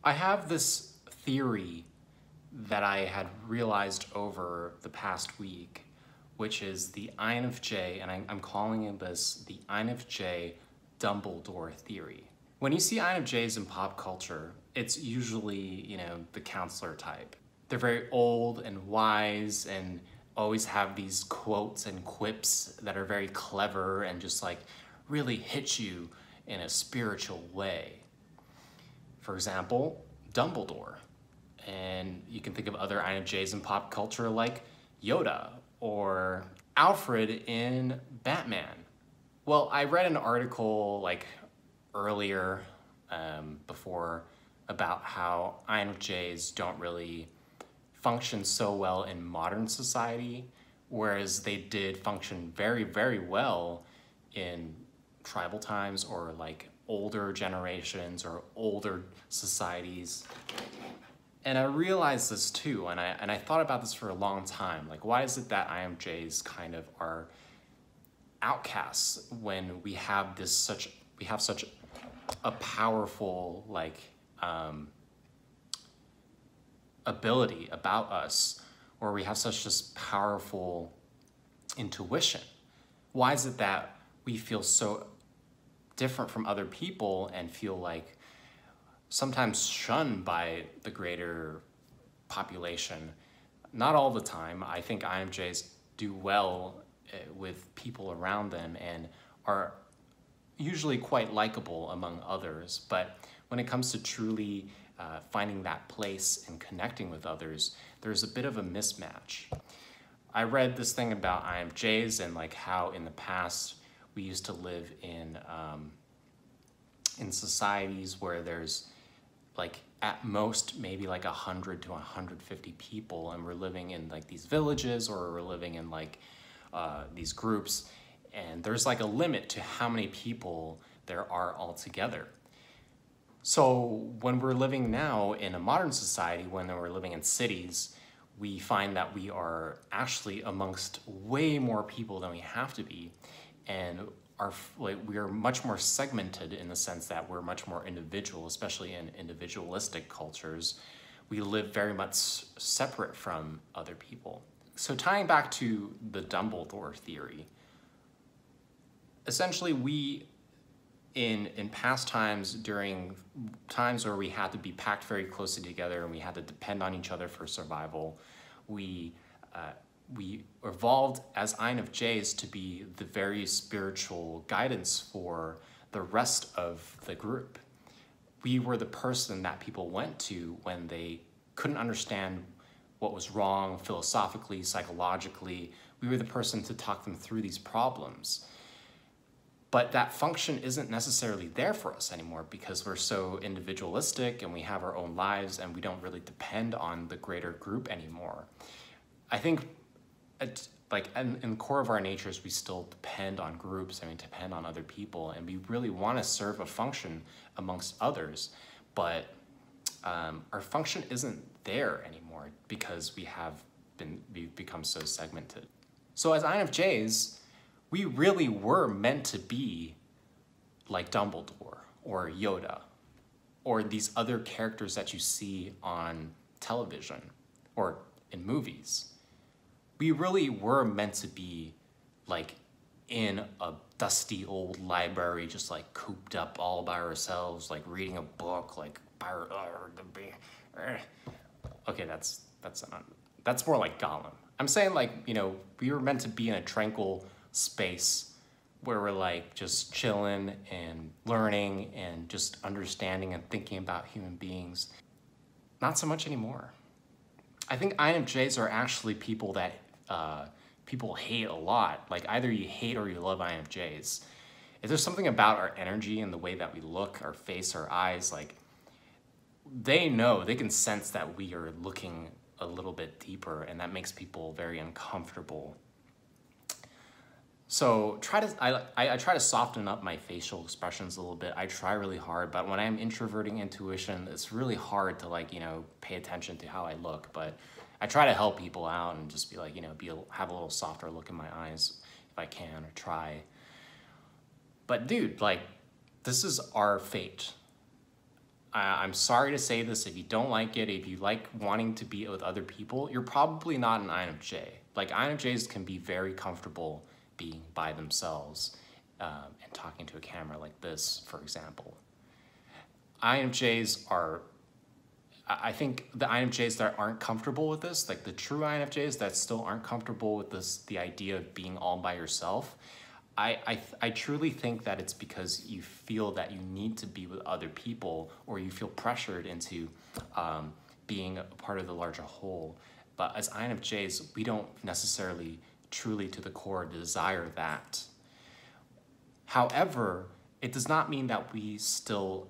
I have this theory that I had realized over the past week, which is the INFJ, and I'm calling it this the INFJ Dumbledore theory. When you see INFJs in pop culture, it's usually, the counselor type. They're very old and wise and always have these quotes and quips that are very clever and just like really hit you in a spiritual way. For example, Dumbledore. And you can think of other INFJs in pop culture like Yoda or Alfred in Batman. Well, I read an article like earlier before about how INFJs don't really function so well in modern society, whereas they did function very, very well in tribal times or like older generations or older societies. And I realized this too, and I thought about this for a long time. Like, why is it that INFJs kind of are outcasts when we have such a powerful ability about us, or we have such just powerful intuition? Why is it that we feel so different from other people and feel like sometimes shunned by the greater population? Not all the time. I think INFJs do well with people around them and are usually quite likable among others. But when it comes to truly finding that place and connecting with others, there's a bit of a mismatch. I read this thing about INFJs and like how in the past we used to live in societies where there's like at most maybe like 100 to 150 people, and we're living in like these villages, or we're living in like these groups, and there's like a limit to how many people there are altogether. So when we're living now in a modern society, when we're living in cities, we find that we are actually amongst way more people than we have to be, and we are much more segmented in the sense that we're much more individual, especially in individualistic cultures. We live very much separate from other people. So tying back to the Dumbledore theory, essentially we, in past times, during times where we had to be packed very closely together and we had to depend on each other for survival, we evolved as INFJs to be the very spiritual guidance for the rest of the group. We were the person that people went to when they couldn't understand what was wrong philosophically, psychologically. We were the person to talk them through these problems. But that function isn't necessarily there for us anymore because we're so individualistic and we have our own lives and we don't really depend on the greater group anymore. I think in the core of our natures, we still depend on groups and we depend on other people, and we really want to serve a function amongst others, but our function isn't there anymore because we've become so segmented. So as INFJs, we really were meant to be like Dumbledore or Yoda or these other characters that you see on television or in movies. We really were meant to be like in a dusty old library, just like cooped up all by ourselves, like reading a book, like okay, that's more like Gollum. I'm saying like, we were meant to be in a tranquil space where we're like just chilling and learning and just understanding and thinking about human beings. Not so much anymore. I think INFJs are actually people that people hate a lot. Like either you hate or you love INFJs. If there's something about our energy and the way that we look, our face, our eyes, like they can sense that we are looking a little bit deeper, and that makes people very uncomfortable. So I try to soften up my facial expressions a little bit. I try really hard, but when I'm introverting intuition, it's really hard to pay attention to how I look. But I try to help people out and just be like, have a little softer look in my eyes if I can, or try. But dude, this is our fate. I'm sorry to say this, if you don't like it, if you like wanting to be with other people, you're probably not an INFJ. Like, INFJs can be very comfortable being by themselves and talking to a camera like this, for example. INFJs are, I think the INFJs that aren't comfortable with this, like the true INFJs that still aren't comfortable with this, the idea of being all by yourself, I truly think that it's because you feel that you need to be with other people, or you feel pressured into being a part of the larger whole. But as INFJs, we don't necessarily truly to the core desire that. However, it does not mean that we still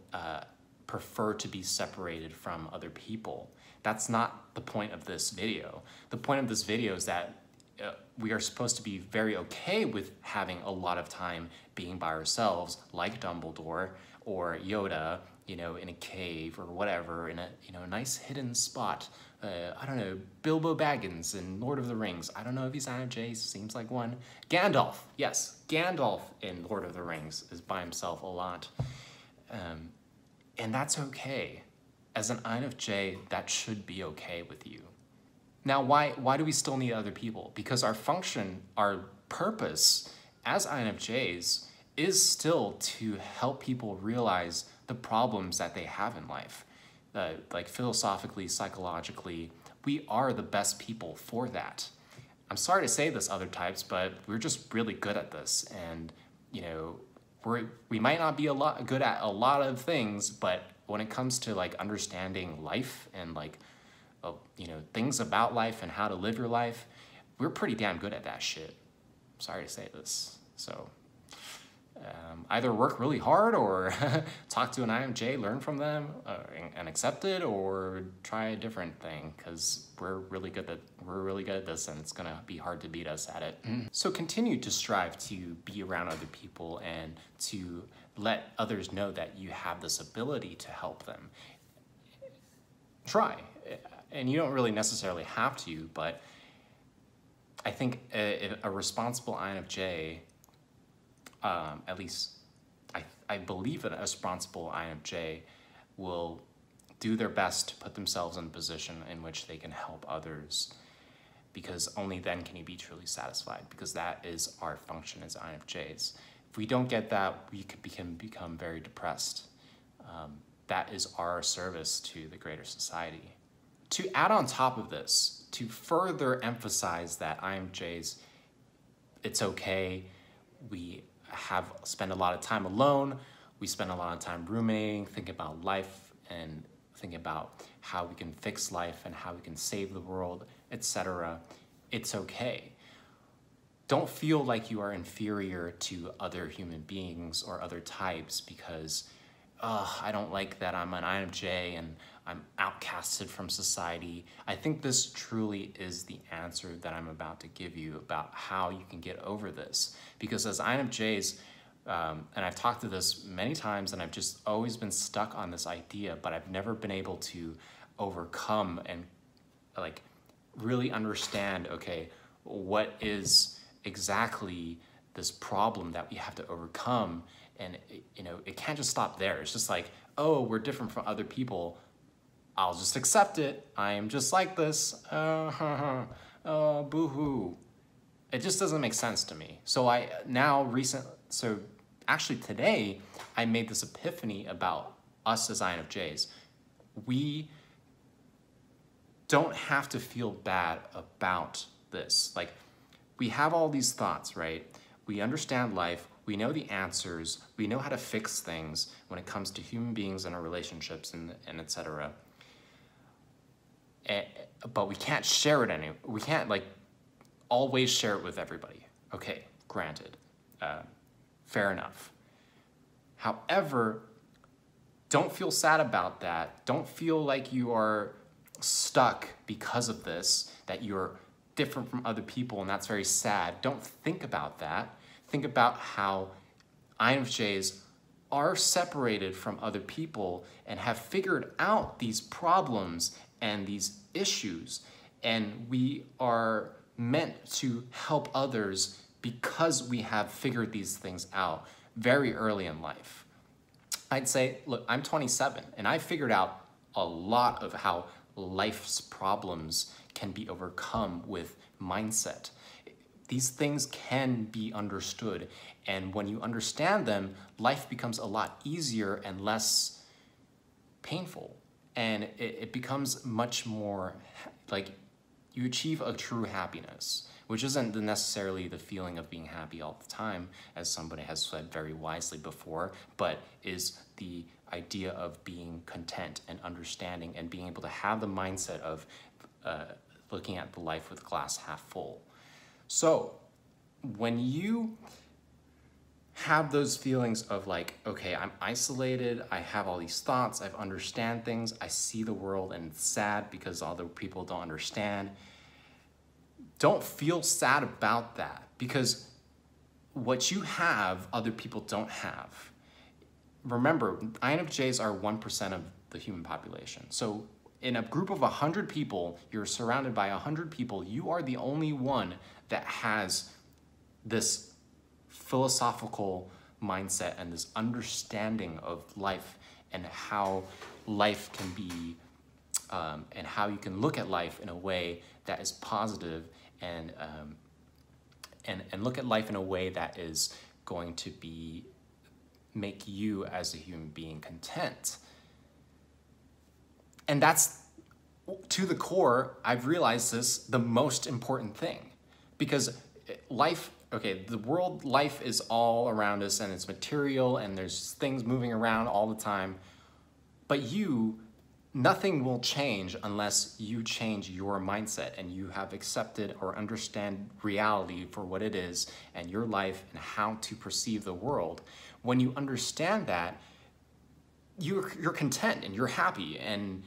prefer to be separated from other people. That's not the point of this video. The point of this video is that we are supposed to be very okay with having a lot of time being by ourselves, like Dumbledore or Yoda, you know, in a cave or whatever, in a, you know, nice hidden spot. I don't know, Bilbo Baggins in Lord of the Rings. I don't know if he's INFJ, seems like one. Gandalf, yes, Gandalf in Lord of the Rings is by himself a lot. And that's okay. As an INFJ, that should be okay with you. Now, why do we still need other people? Because our function, our purpose as INFJs is still to help people realize the problems that they have in life. Like philosophically, psychologically, we are the best people for that. I'm sorry to say this, other types, but we're just really good at this. And, you know, we might not be good at a lot of things, but when it comes to like understanding life and like, you know, things about life and how to live your life, we're pretty damn good at that shit. Sorry to say this. So either work really hard or talk to an INFJ, learn from them and accept it, or try a different thing, because we're really good at this, and it's gonna be hard to beat us at it. So continue to strive to be around other people and to let others know that you have this ability to help them. Try. And you don't really necessarily have to, but I think a responsible INFJ, at least I believe a responsible INFJ will do their best to put themselves in a position in which they can help others, because only then can you be truly satisfied, because that is our function as INFJs. If we don't get that, we can become very depressed. That is our service to the greater society. To add on top of this, to further emphasize that INFJs, it's okay, we spend a lot of time alone, we spend a lot of time roommating, thinking about life and thinking about how we can fix life and how we can save the world, etc. It's okay. Don't feel like you are inferior to other human beings or other types because I don't like that I'm an INFJ and I'm outcasted from society. I think this truly is the answer that I'm about to give you about how you can get over this. Because as INFJs, and I've talked to this many times and I've just always been stuck on this idea, but I've never been able to overcome and like really understand, okay, what is exactly this problem that we have to overcome. And you know, it can't just stop there. It's just like, oh, we're different from other people, I'll just accept it. I am just like this. Boo-hoo. It just doesn't make sense to me. So actually today, I made this epiphany about us as INFJs. We don't have to feel bad about this. Like, we have all these thoughts, right? We understand life. We know the answers. We know how to fix things when it comes to human beings and our relationships and etc. But we can't share it we can't like always share it with everybody. Okay, granted, fair enough. However, don't feel sad about that. Don't feel like you are stuck because of this, that you're different from other people and that's very sad. Don't think about that. Think about how INFJs are separated from other people and have figured out these problems and these issues, and we are meant to help others because we have figured these things out very early in life. I'd say, look, I'm 27 and I figured out a lot of how life's problems can be overcome with mindset. These things can be understood, and when you understand them, life becomes a lot easier and less painful, and it becomes much more like you achieve a true happiness, which isn't necessarily the feeling of being happy all the time, as somebody has said very wisely before, but is the idea of being content and understanding and being able to have the mindset of looking at the life with glass half full. So when you have those feelings of like, okay, I'm isolated, I have all these thoughts, I understand things, I see the world and it's sad because other people don't understand, don't feel sad about that, because what you have, other people don't have. Remember, INFJs are 1% of the human population. So in a group of 100 people, you're surrounded by 100 people, you are the only one that has this philosophical mindset and this understanding of life and how life can be, and how you can look at life in a way that is positive and look at life in a way that is going to be make you as a human being content. And that's, to the core, I've realized this, the most important thing. Because life, okay, the world, life is all around us and it's material and there's things moving around all the time. But nothing will change unless you change your mindset and you have accepted or understand reality for what it is and your life and how to perceive the world. When you understand that, you're content and you're happy. And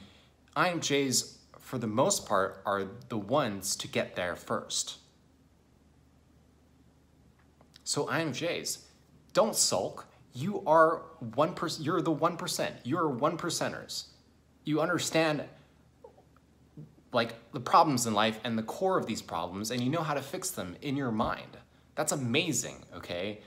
INFJs, for the most part, are the ones to get there first. So INFJs, don't sulk. You are 1%. You're the 1%. You're 1%ers. You understand like the problems in life and the core of these problems, and you know how to fix them in your mind. That's amazing, okay?